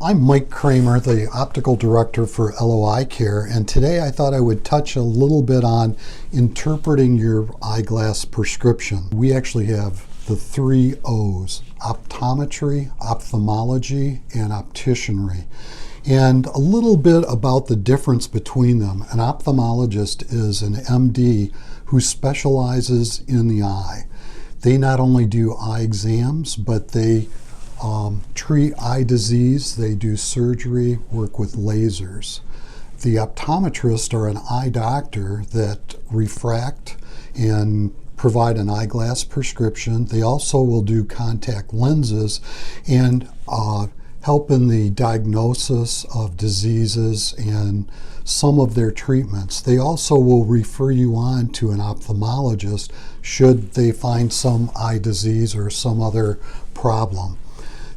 I'm Mike Kramer, the optical director for LOI Care, and today I thought I would touch a little bit on interpreting your eyeglass prescription. We actually have the 3 O's: optometry, ophthalmology, and opticianry. And a little bit about the difference between them. An ophthalmologist is an MD who specializes in the eye. They not only do eye exams, but they treat eye disease, they do surgery, work with lasers. The optometrists are an eye doctor that refract and provide an eyeglass prescription. They also will do contact lenses and help in the diagnosis of diseases and some of their treatments. They also will refer you on to an ophthalmologist should they find some eye disease or some other problem.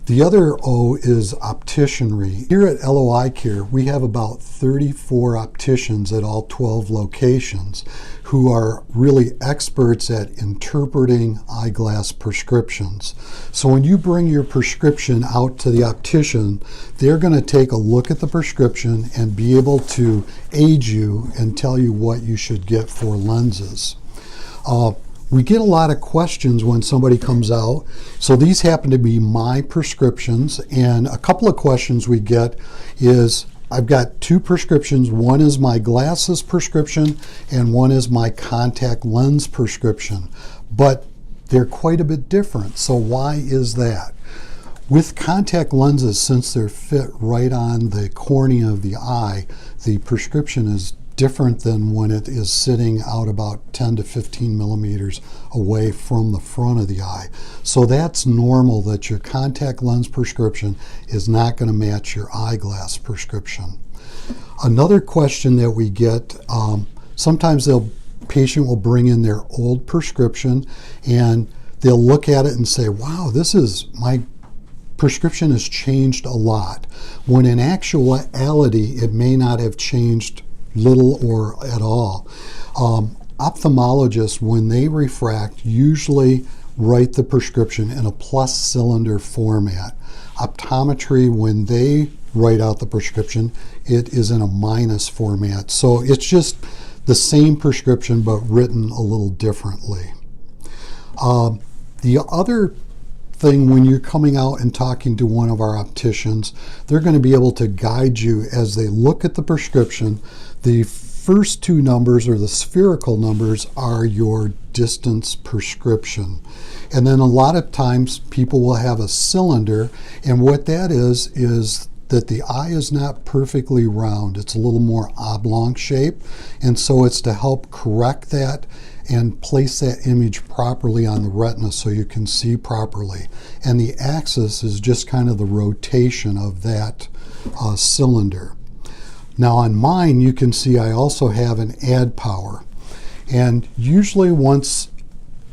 The other O is opticianry. Here at LOI Care, we have about 34 opticians at all 12 locations who are really experts at interpreting eyeglass prescriptions. So when you bring your prescription out to the optician, they're going to take a look at the prescription and be able to aid you and tell you what you should get for lenses. We get a lot of questions when somebody comes out. So these happen to be my prescriptions, and a couple of questions we get is, I've got 2 prescriptions. One is my glasses prescription and one is my contact lens prescription, but they're quite a bit different. So why is that? With contact lenses, since they're fit right on the cornea of the eye, the prescription is different than when it is sitting out about 10 to 15 millimeters away from the front of the eye. So that's normal that your contact lens prescription is not going to match your eyeglass prescription. Another question that we get, sometimes the patient will bring in their old prescription and they'll look at it and say, wow, my prescription has changed a lot. When in actuality, it may not have changed little or at all. Ophthalmologists, when they refract, usually write the prescription in a plus cylinder format. Optometry, when they write out the prescription, it is in a minus format. So it's just the same prescription but written a little differently. The other thing, when you're coming out and talking to one of our opticians, they're going to be able to guide you as they look at the prescription. The first 2 numbers, or the spherical numbers, are your distance prescription. And then a lot of times people will have a cylinder, and what that is that the eye is not perfectly round. It's a little more oblong shape, and so it's to help correct that and place that image properly on the retina so you can see properly. And the axis is just kind of the rotation of that cylinder. Now on mine, you can see I also have an add power. And usually once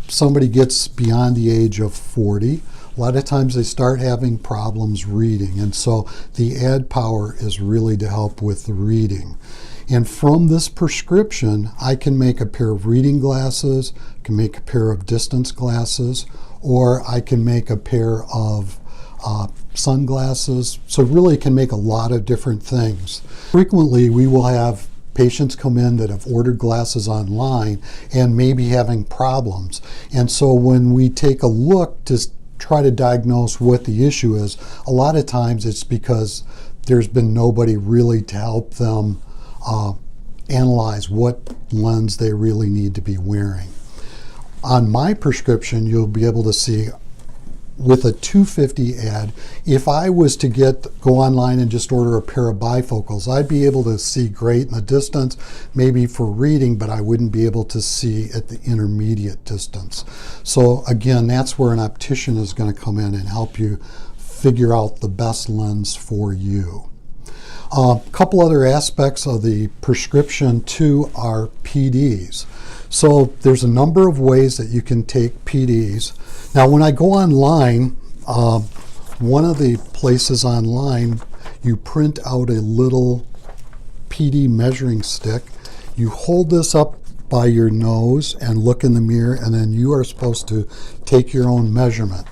somebody gets beyond the age of 40, a lot of times they start having problems reading. And so the add power is really to help with the reading. And from this prescription, I can make a pair of reading glasses, I can make a pair of distance glasses, or I can make a pair of sunglasses. So really can make a lot of different things. Frequently, we will have patients come in that have ordered glasses online and may be having problems. And so when we take a look to try to diagnose what the issue is, a lot of times it's because there's been nobody really to help them analyze what lens they really need to be wearing. On my prescription, you'll be able to see with a 250 ad, if I was to go online and just order a pair of bifocals, I'd be able to see great in the distance, maybe for reading, but I wouldn't be able to see at the intermediate distance. So again, that's where an optician is going to come in and help you figure out the best lens for you. A couple other aspects of the prescription too are PDs. So there's a number of ways that you can take PDs. Now when I go online, one of the places online, you print out a little PD measuring stick. You hold this up by your nose and look in the mirror, and then you are supposed to take your own measurement.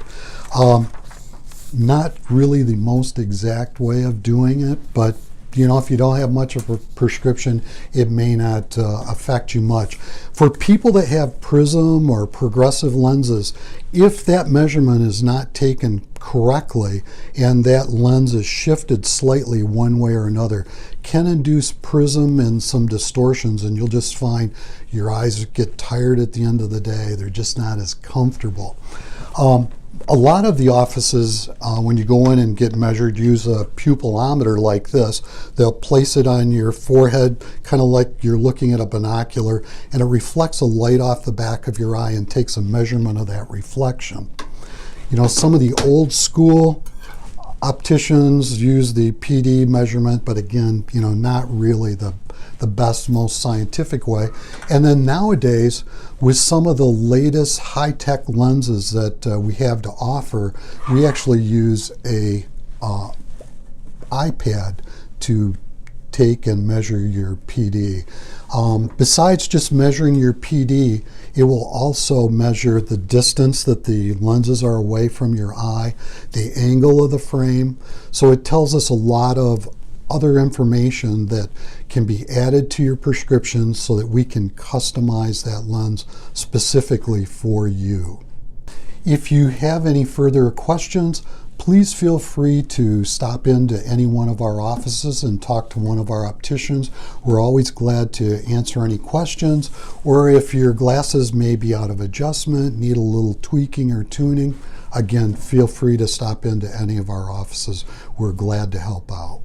Not really the most exact way of doing it, but you know, if you don't have much of a prescription, it may not affect you much. For people that have prism or progressive lenses, if that measurement is not taken correctly and that lens is shifted slightly one way or another, can induce prism and some distortions, and you'll just find your eyes get tired at the end of the day. They're just not as comfortable. A lot of the offices, when you go in and get measured, use a pupillometer like this. They'll place it on your forehead, kind of like you're looking at a binocular, and it reflects a light off the back of your eye and takes a measurement of that reflection. You know, some of the old school opticians use the PD measurement, but again, you know, not really the best, most scientific way. And then nowadays, with some of the latest high-tech lenses that we have to offer, we actually use a iPad to take and measure your PD. Besides just measuring your PD, it will also measure the distance that the lenses are away from your eye, the angle of the frame. So it tells us a lot of other information that can be added to your prescription so that we can customize that lens specifically for you. If you have any further questions, please feel free to stop into any one of our offices and talk to one of our opticians. We're always glad to answer any questions, or if your glasses may be out of adjustment, need a little tweaking or tuning, again, feel free to stop into any of our offices. We're glad to help out.